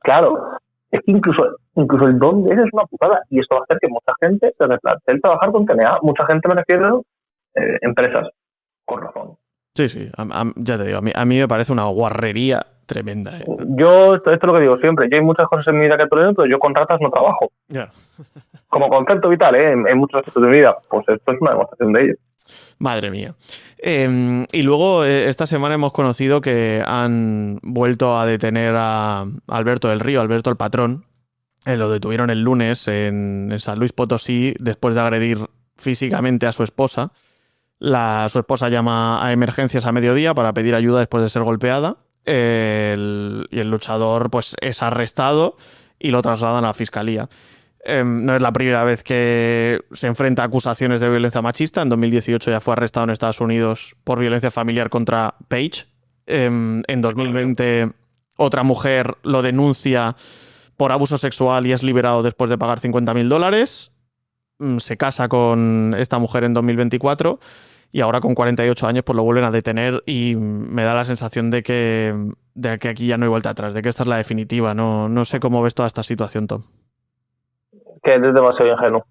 Claro, es que incluso el dónde es una putada. Y esto va a hacer que mucha gente se replantee el trabajar con TNA. Mucha gente, me refiero, empresas, con razón. Sí, ya te digo, a mí me parece una guarrería tremenda. Yo, esto es lo que digo siempre, yo hay muchas cosas en mi vida que tolero, pero yo con ratas no trabajo. Yeah. Como concepto vital, en muchos aspectos de mi vida, pues esto es una demostración de ello. Madre mía. Y luego esta semana hemos conocido que han vuelto a detener a Alberto del Río, Alberto el Patrón. Lo detuvieron el lunes en San Luis Potosí después de agredir físicamente a su esposa. Su esposa llama a emergencias a mediodía para pedir ayuda después de ser golpeada. Y el luchador pues es arrestado y lo trasladan a la fiscalía. No es la primera vez que se enfrenta a acusaciones de violencia machista. En 2018 ya fue arrestado en Estados Unidos por violencia familiar contra Paige. En 2020 otra mujer lo denuncia por abuso sexual y es liberado después de pagar $50,000. Se casa con esta mujer en 2024 y ahora con 48 años pues lo vuelven a detener y me da la sensación de que aquí ya no hay vuelta atrás, de que esta es la definitiva. No sé cómo ves toda esta situación, Tom. Que es demasiado ingenuo.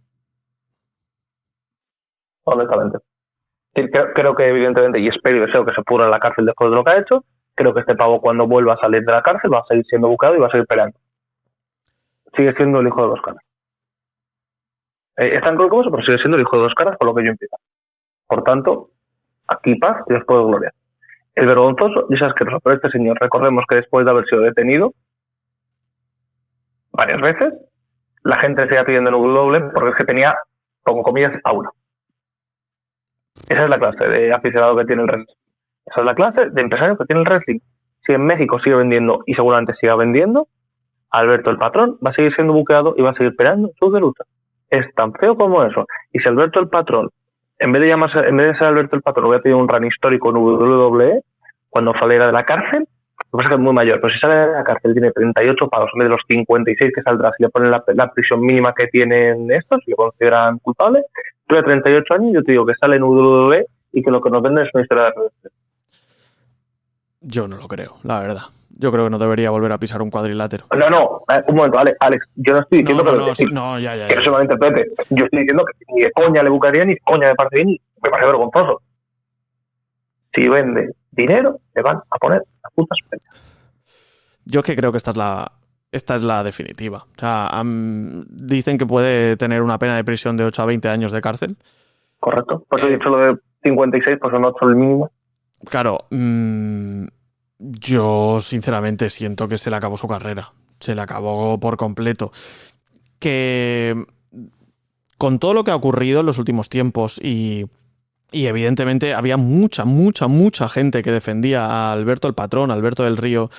Honestamente. Creo que evidentemente, y espero y deseo que se pudra en la cárcel después de lo que ha hecho, creo que este pavo cuando vuelva a salir de la cárcel va a seguir siendo buscado y va a seguir peleando. Sigue siendo el hijo de dos caras. Es tan cruel como eso, pero sigue siendo el hijo de dos caras por lo que yo entiendo. Por tanto, aquí paz y después gloria. El vergonzoso y es asqueroso, pero este señor, recordemos que después de haber sido detenido varias veces, la gente le seguía pidiendo en W porque es que tenía, como comillas, aura. Esa es la clase de aficionado que tiene el wrestling. Esa es la clase de empresario que tiene el wrestling. Si en México sigue vendiendo y seguramente siga vendiendo, Alberto el Patrón va a seguir siendo buqueado y va a seguir peleando sus de lucha. Es tan feo como eso. Y si Alberto el Patrón, en vez de ser Alberto el Patrón, hubiera tenido un run histórico en WWE, cuando saliera de la cárcel, lo que pasa es que es muy mayor, pero si sale de la cárcel tiene 38 pagos en vez de los 56 que saldrá si le ponen la prisión mínima que tienen estos, si le consideran culpable, tuve 38 años y yo te digo que sale en WWE y que lo que nos venden es una historia de redes. Yo no lo creo, la verdad. Yo creo que no debería volver a pisar un cuadrilátero. No, un momento, Alex, yo no estoy diciendo que no se malinterprete. Yo estoy diciendo que ni de coña le buscaría, ni de coña me parece bien, y me parece vergonzoso. Si vende dinero, le van a poner las putas penas. Yo es que creo que esta es la definitiva. O sea, dicen que puede tener una pena de prisión de 8 a 20 años de cárcel. Correcto. Por eso he dicho lo de 56, pues son 8 el mínimo. Claro, yo sinceramente siento que se le acabó su carrera. Se le acabó por completo. Que con todo lo que ha ocurrido en los últimos tiempos y evidentemente había mucha gente que defendía a Alberto el Patrón, Alberto del Río,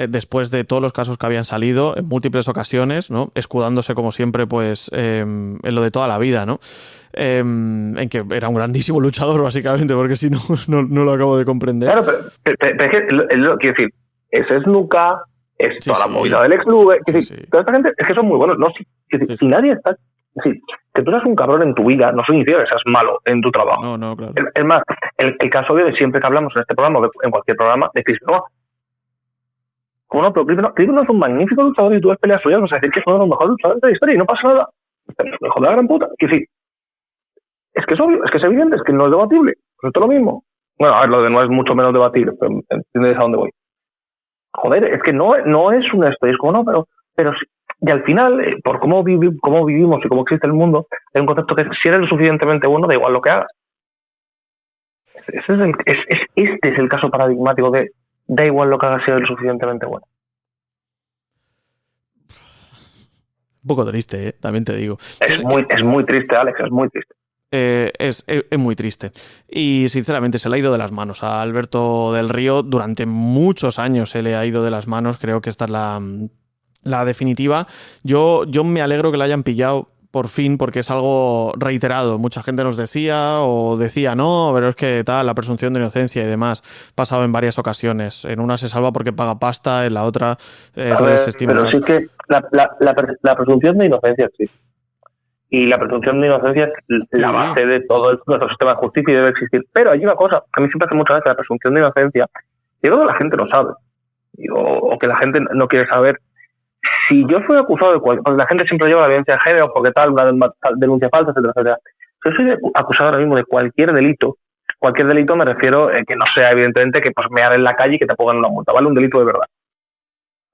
después de todos los casos que habían salido en múltiples ocasiones, ¿no? Escudándose como siempre pues en lo de toda la vida, ¿no? En que era un grandísimo luchador básicamente, porque si no lo acabo de comprender. Claro, pero es que quiero decir, ese es Nuka, es toda la movida del ex Luger, toda esta gente es que son muy buenos, ¿no? Si nadie está... Sí, que tú seas un cabrón en tu vida no significa que seas malo en tu trabajo. No, claro. Es más, el caso de siempre que hablamos en este programa, en cualquier programa, decís, no, ¿cómo no? Pero Crispino es un magnífico luchador y tú ves peleas suyas, vas a decir que es uno de los mejores luchadores de la historia y no pasa nada. Pero es mejor de la gran puta. Que sí, es que es obvio, es que es evidente, es que no es debatible. Pues esto es lo mismo. Bueno, a ver, lo de no es mucho menos debatible, pero entiendes a dónde voy. Joder, es que no es un esto, es como no, pero sí. Y al final, por cómo vivimos y cómo existe el mundo, hay un concepto que si eres lo suficientemente bueno, da igual lo que hagas. Este es el caso paradigmático de da igual lo que hagas si eres lo suficientemente bueno. Un poco triste, también te digo. Es muy triste, Alex, es muy triste. Es muy triste. Y sinceramente se le ha ido de las manos a Alberto del Río. Durante muchos años se le ha ido de las manos. Creo que esta es la definitiva. Yo me alegro que la hayan pillado por fin, porque es algo reiterado. Mucha gente nos decía o decía, no, pero es que tal, la presunción de inocencia y demás, pasado en varias ocasiones. En una se salva porque paga pasta, en la otra se desestima. Pero sí que la presunción de inocencia existe. Y la presunción de inocencia es la base de todo nuestro sistema de justicia y debe existir. Pero hay una cosa que a mí siempre hace muchas veces la presunción de inocencia, y creo que la gente no sabe, o que la gente no quiere saber. Si yo soy acusado de porque la gente siempre lleva la violencia de género, porque tal, una denuncia falsa, etcétera, etcétera. Si yo soy acusado ahora mismo de cualquier delito me refiero que no sea evidentemente que pues mear en la calle y que te pongan una multa, ¿vale? Un delito de verdad.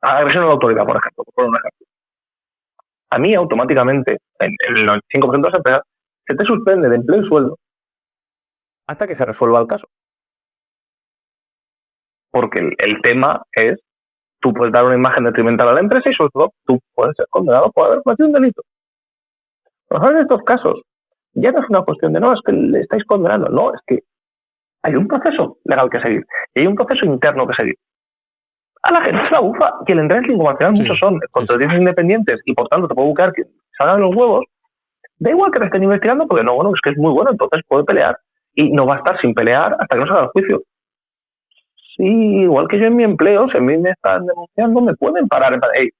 Agresión a la autoridad, por ejemplo, por un ejemplo. A mí automáticamente, en el 95% de las empresas, se te suspende de empleo y sueldo hasta que se resuelva el caso. Porque el tema es, tú puedes dar una imagen detrimental a la empresa y sobre todo tú puedes ser condenado por haber cometido un delito. Pero en estos casos ya no es una cuestión de no, es que le estáis condenando, no, es que hay un proceso legal que seguir y hay un proceso interno que seguir. A la gente se la bufa y el entrenamiento internacional muchos son contratistas independientes y por tanto te puede buscar que salgan los huevos. Da igual que te estén investigando porque no, bueno, es que es muy bueno, entonces puede pelear y no va a estar sin pelear hasta que no salga el juicio. Sí, igual que yo en mi empleo, si a mí me están denunciando, me pueden parar. Hey,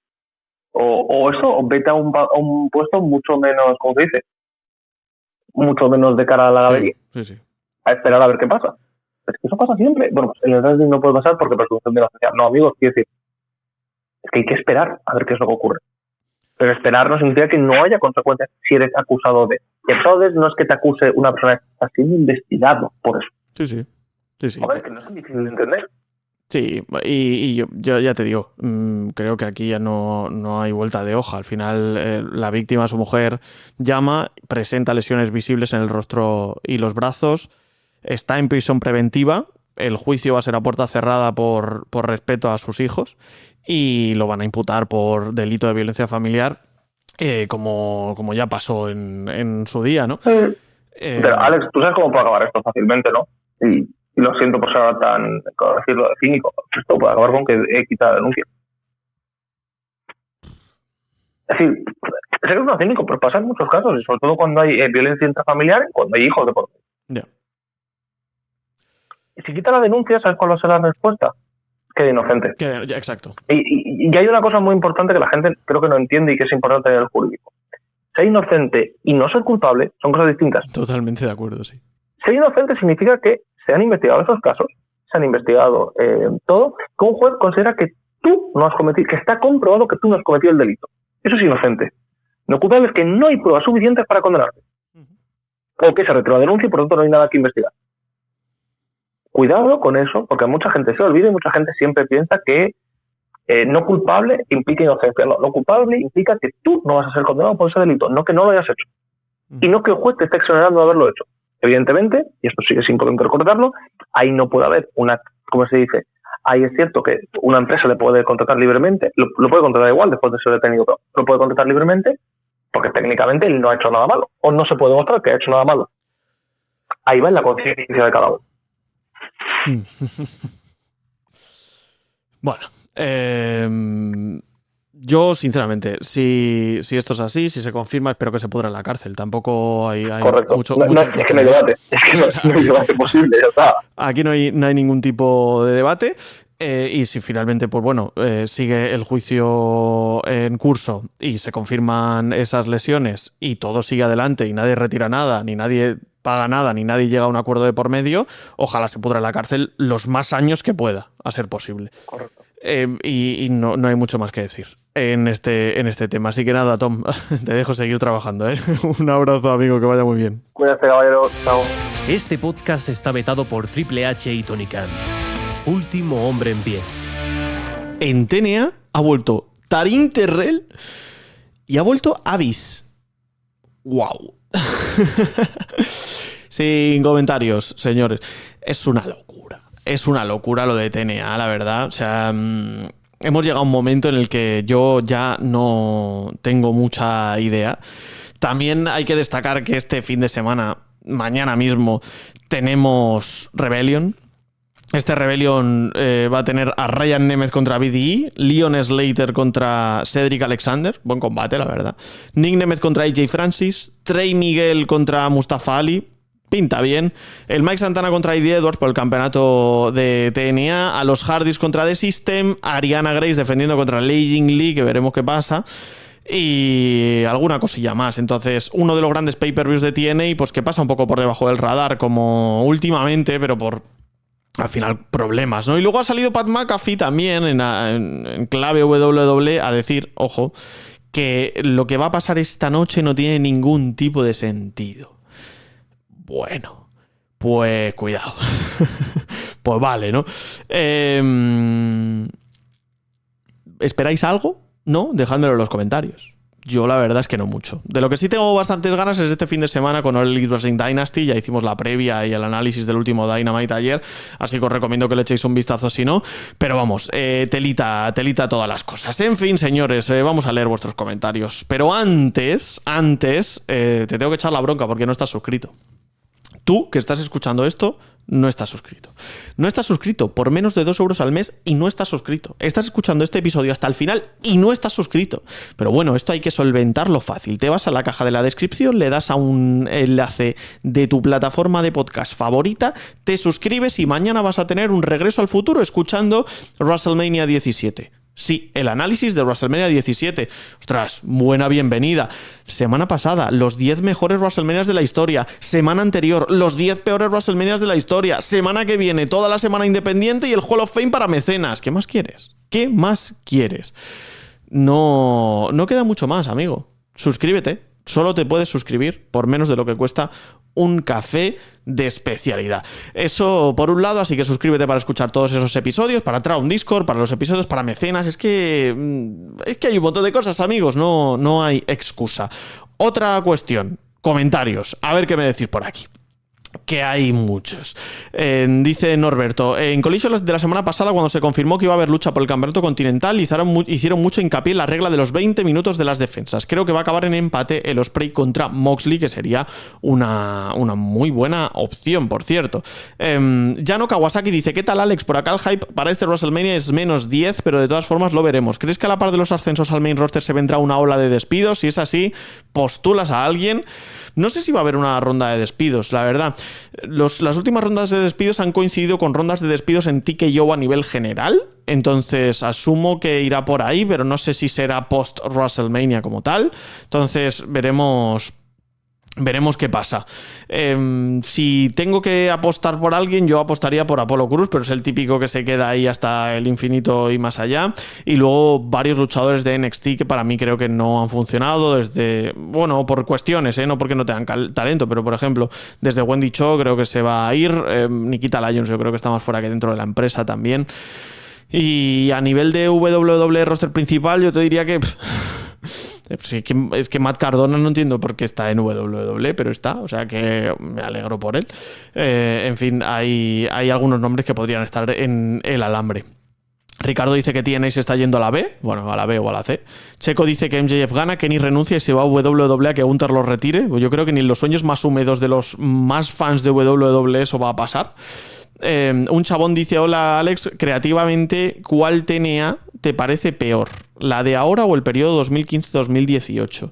o eso, o vete a un puesto mucho menos, ¿cómo se dice? Mucho menos de cara a la galería. Sí. A esperar a ver qué pasa. Es que eso pasa siempre. Bueno, pues en el análisis no puede pasar porque presunción de inocencia. No, amigos, quiero decir, es que hay que esperar a ver qué es lo que ocurre. Pero esperar no significa que no haya consecuencias si eres acusado de. Que entonces no es que te acuse una persona, está siendo investigado por eso. Sí. Joder, que no es tan difícil de entender. Sí, y yo ya te digo, creo que aquí ya no hay vuelta de hoja. Al final, la víctima, su mujer, llama, presenta lesiones visibles en el rostro y los brazos, está en prisión preventiva, el juicio va a ser a puerta cerrada por respeto a sus hijos y lo van a imputar por delito de violencia familiar, como ya pasó en su día, ¿no? Pero Alex, tú sabes cómo puede acabar esto fácilmente, ¿no? Y lo siento por ser tan, ¿cómo decirlo?, cínico. Esto puede acabar con que quita la denuncia. Es decir, sé que es un cínico, pero pasa en muchos casos, y sobre todo cuando hay violencia intrafamiliar, cuando hay hijos de por medio. Yeah. Y si quita la denuncia, ¿sabes cuál va a ser la respuesta? Que de inocente. Exacto. Y hay una cosa muy importante que la gente creo que no entiende y que es importante en el jurídico. Ser inocente y no ser culpable son cosas distintas. Totalmente de acuerdo, sí. Ser inocente significa que se han investigado estos casos, se han investigado todo, que un juez considera que tú no has cometido, que está comprobado que tú no has cometido el delito. Eso es inocente. No culpable es que no hay pruebas suficientes para condenarte. O que se retiró la denuncia y por lo tanto no hay nada que investigar. Cuidado con eso, porque mucha gente se olvida y mucha gente siempre piensa que no culpable implica inocencia. No culpable implica que tú no vas a ser condenado por ese delito, no que no lo hayas hecho. Y no que el juez te esté exonerando de haberlo hecho. Evidentemente, y esto sí que es importante recordarlo, ahí no puede haber una, ¿cómo se dice? Ahí es cierto que una empresa le puede contratar libremente, lo puede contratar igual después de ser detenido, pero lo puede contratar libremente porque técnicamente él no ha hecho nada malo, o no se puede demostrar que ha hecho nada malo. Ahí va en la conciencia de cada uno. Bueno, yo, sinceramente, si esto es así, si se confirma, espero que se pudra en la cárcel. Tampoco hay correcto. mucho... Es que no hay debate. Es que no hay debate posible, ya está. Aquí no hay ningún tipo de debate. Y si finalmente, pues bueno, sigue el juicio en curso y se confirman esas lesiones y todo sigue adelante y nadie retira nada, ni nadie paga nada, ni nadie llega a un acuerdo de por medio, ojalá se pudra en la cárcel los más años que pueda, a ser posible. Correcto. Y no hay mucho más que decir en este tema. Así que nada, Tom, te dejo seguir trabajando, ¿eh? Un abrazo, amigo, que vaya muy bien. Cuídate, caballero. Chao. Este podcast está vetado por Triple H y Tony Khan. Último hombre en pie. En TNA ha vuelto Taryn Terrell y ha vuelto Abyss. ¡Wow! Sin comentarios, señores. Es una locura. Es una locura lo de TNA, la verdad. O sea, hemos llegado a un momento en el que yo ya no tengo mucha idea. También hay que destacar que este fin de semana, mañana mismo, tenemos Rebellion. Este Rebellion va a tener a Ryan Nemeth contra BDE, Leon Slater contra Cedric Alexander, buen combate la verdad, Nick Nemeth contra AJ Francis, Trey Miguel contra Mustafa Ali, pinta bien, el Mike Santana contra Eddie Edwards por el campeonato de TNA, a los Hardys contra The System, Ariana Grace defendiendo contra Lei Jing Lee, que veremos qué pasa, y alguna cosilla más. Entonces, uno de los grandes pay-per-views de TNA, pues que pasa un poco por debajo del radar, como últimamente, pero por al final problemas, ¿no? Y luego ha salido Pat McAfee también en clave WWE a decir, ojo, que lo que va a pasar esta noche no tiene ningún tipo de sentido. Bueno, pues cuidado. Pues vale, ¿no? ¿Esperáis algo? ¿No? Dejádmelo en los comentarios. Yo la verdad es que no mucho. De lo que sí tengo bastantes ganas es este fin de semana con All Elite Wrestling Dynasty. Ya hicimos la previa y el análisis del último Dynamite ayer, así que os recomiendo que le echéis un vistazo si no. Pero vamos, telita todas las cosas. En fin, señores, vamos a leer vuestros comentarios. Pero antes, te tengo que echar la bronca porque no estás suscrito. Tú, que estás escuchando esto, no estás suscrito. No estás suscrito por menos de 2 euros al mes y no estás suscrito. Estás escuchando este episodio hasta el final y no estás suscrito. Pero bueno, esto hay que solventarlo fácil. Te vas a la caja de la descripción, le das a un enlace de tu plataforma de podcast favorita, te suscribes y mañana vas a tener un regreso al futuro escuchando WrestleMania 17. Sí, el análisis de WrestleMania 17. Ostras, buena bienvenida. Semana pasada, los 10 mejores WrestleManias de la historia. Semana anterior, los 10 peores WrestleManias de la historia. Semana que viene, toda la semana independiente y el Hall of Fame para mecenas. ¿Qué más quieres? ¿Qué más quieres? No queda mucho más, amigo. Suscríbete. Solo te puedes suscribir por menos de lo que cuesta un café de especialidad. Eso por un lado, así que suscríbete para escuchar todos esos episodios, para entrar a un Discord, para los episodios para mecenas. Es que hay un montón de cosas, amigos, no hay excusa. Otra cuestión, comentarios, a ver qué me decís por aquí. Que hay muchos. Dice Norberto, en Collision de la semana pasada, cuando se confirmó que iba a haber lucha por el campeonato continental, hicieron mucho hincapié en la regla de los 20 minutos de las defensas. Creo que va a acabar en empate el Ospreay contra Moxley, que sería una muy buena opción, por cierto. Yano Kawasaki dice, ¿qué tal, Alex? Por acá el hype para este WrestleMania es menos 10, pero de todas formas lo veremos. ¿Crees que a la par de los ascensos al main roster se vendrá una ola de despidos? Si es así, ¿postulas a alguien? No sé si va a haber una ronda de despidos, la verdad. Las últimas rondas de despidos han coincidido con rondas de despidos en TKO a nivel general. Entonces asumo que irá por ahí, pero no sé si será post WrestleMania como tal. Entonces veremos qué pasa. Si tengo que apostar por alguien, yo apostaría por Apollo Crews, pero es el típico que se queda ahí hasta el infinito y más allá. Y luego varios luchadores de NXT que para mí creo que no han funcionado desde, bueno, por cuestiones, no porque no tengan talento, pero por ejemplo, desde Wendy Cho creo que se va a ir. Nikita Lyons yo creo que está más fuera que dentro de la empresa también. Y a nivel de WWE roster principal, yo te diría que... Sí, es que Matt Cardona no entiendo por qué está en WWE, pero está, o sea que me alegro por él. En fin, hay algunos nombres que podrían estar en el alambre. Ricardo dice que TNA se está yendo a la B, bueno, a la B o a la C. Checo dice que MJF gana, Kenny renuncia y se va a WWE, que Gunther lo retire. Pues yo creo que ni en los sueños más húmedos de los más fans de WWE eso va a pasar. Un chabón dice, hola Alex, creativamente, ¿cuál TNA te parece peor? ¿La de ahora o el periodo 2015-2018?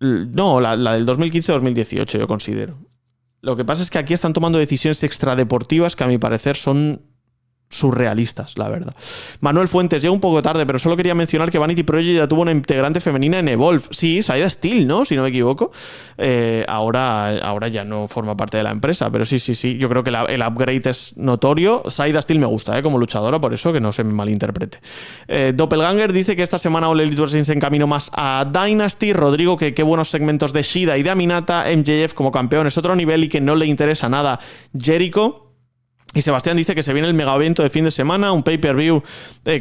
No, la del 2015-2018 yo considero. Lo que pasa es que aquí están tomando decisiones extradeportivas que a mi parecer son surrealistas, la verdad. Manuel Fuentes, llega un poco tarde, pero solo quería mencionar que Vanity Project ya tuvo una integrante femenina en Evolve. Sí, Saida Steele, ¿no? Si no me equivoco. Ahora ya no forma parte de la empresa, pero sí. Yo creo que el upgrade es notorio. Saida Steele me gusta, como luchadora, por eso que no se me malinterprete. Doppelganger dice que esta semana All Elite Wrestling se encaminó más a Dynasty. Rodrigo, que qué buenos segmentos de Shida y de Aminata. MJF como campeón es otro nivel y que no le interesa nada Jericho. Y Sebastián dice que se viene el mega evento de fin de semana, un pay-per-view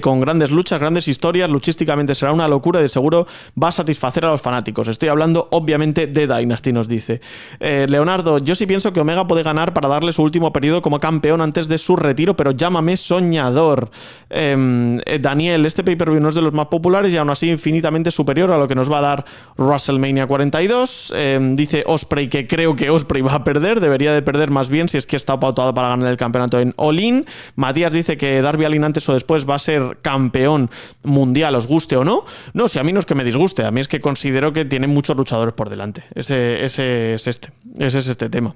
con grandes luchas, grandes historias, luchísticamente será una locura y de seguro va a satisfacer a los fanáticos. Estoy hablando obviamente de Dynasty, nos dice. Leonardo, yo sí pienso que Omega puede ganar para darle su último periodo como campeón antes de su retiro, pero llámame soñador. Daniel, este pay-per-view no es de los más populares y aún así infinitamente superior a lo que nos va a dar WrestleMania 42. Dice Ospreay que creo que Ospreay va a perder, debería de perder más bien si es que está pautado para ganar el campeonato en All In. Matías dice que Darby Allin antes o después va a ser campeón mundial, os guste o no. No, si a mí no es que me disguste, a mí es que considero que tiene muchos luchadores por delante. Ese es este tema.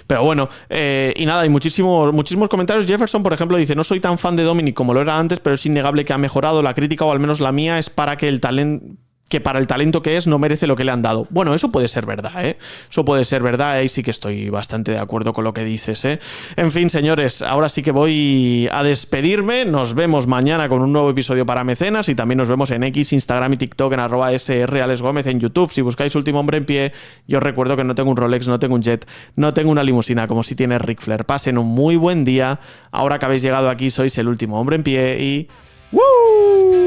Pero bueno, y nada, hay muchísimos comentarios. Jefferson, por ejemplo, dice: no soy tan fan de Dominic como lo era antes, pero es innegable que ha mejorado. La crítica, o al menos la mía, es para que para el talento que es no merece lo que le han dado. Bueno, eso puede ser verdad, ¿eh? Eso puede ser verdad, y sí que estoy bastante de acuerdo con lo que dices, ¿eh? En fin, señores, ahora sí que voy a despedirme. Nos vemos mañana con un nuevo episodio para mecenas y también nos vemos en X, Instagram y TikTok en @sralesgomez, en YouTube. Si buscáis Último Hombre en Pie, yo os recuerdo que no tengo un Rolex, no tengo un jet, no tengo una limusina como si tiene Ric Flair. Pasen un muy buen día. Ahora que habéis llegado aquí, sois el Último Hombre en Pie y... ¡Woo!